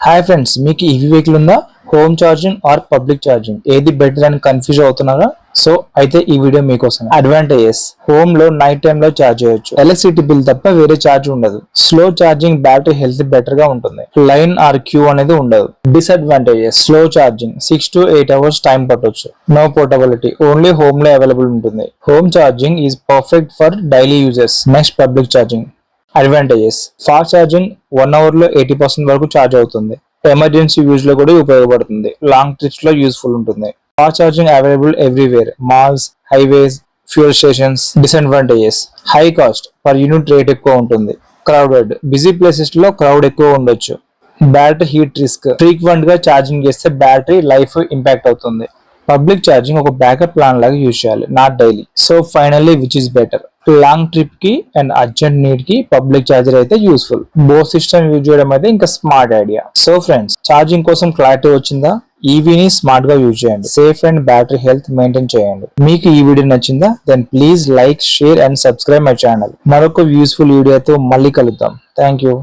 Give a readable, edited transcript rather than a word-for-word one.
Hi friends, మీకు EV vehicle ఉందా? Home charging or public charging ఏది బెటర్ అని కన్ఫ్యూజ్ అవుతున్నారా? సో అయితే ఈ వీడియో మీకోసం. అడ్వాంటేజెస్: హోమ్ లో నైట్ టైమ్ లో ఛార్జ్ చేయొచ్చు. ఎలక్ట్రిసిటీ బిల్ తప్ప వేరే ఛార్జ్ ఉండదు. Slow charging, battery health better గా ఉంటుంది. లైన్ ఆర్ క్యూ అనేది ఉండదు. Disadvantages: slow charging, 6 to 8 hours time పట్టొచ్చు. నో పోర్టబిలిటీ, ఓన్లీ హోమ్ లో అవైలబుల్ ఉంటుంది. Home charging is perfect for daily uses. Next, public charging. Advantages: fast charging 1 hour లో 80% వరకు charge అవుతుంది. ఎమర్జెన్సీ యూజ్ లో కూడా ఉపయోగపడుతుంది. లాంగ్ ట్రిప్స్ లో యూస్ఫుల్ ఉంటుంది. Fast charging available everywhere, malls, highways, fuel stations. Disadvantages: high cost, per unit rate ఎక్కువ ఉంటుంది. క్రౌడెడ్, బిజీ ప్లేసెస్ లో క్రౌడ్ ఎక్కువ ఉండొచ్చు. బ్యాటరీ హీట్ రిస్క్, ఫ్రీక్వెంట్ గా ఛార్జింగ్ చేస్తే బ్యాటరీ లైఫ్ ఇంపాక్ట్ అవుతుంది. పబ్లిక్ ఛార్జింగ్ ఒక బ్యాకప్ ప్లాన్ లాగా యూజ్ చేయాలి, not daily. So finally, which is better? Long trip కి అండ్ అర్జెంట్ నీడ్ కి పబ్లిక్ ఛార్జర్ అయితే యూస్ఫుల్. బోత్ సిస్టమ్ యూజ్ చేయడం అయితే ఇంకా smart idea. So friends, charging కోసం క్లారిటీ వచ్చిందా? ఈవీని స్మార్ట్ గా యూజ్ చేయండి. Safe and battery health maintain చేయండి. మీకు ఈ వీడియో నచ్చిందా? Then please like, share and subscribe my channel. మరొక యూస్ఫుల్ వీడియోతో మళ్ళీ కలుద్దాం. Thank you.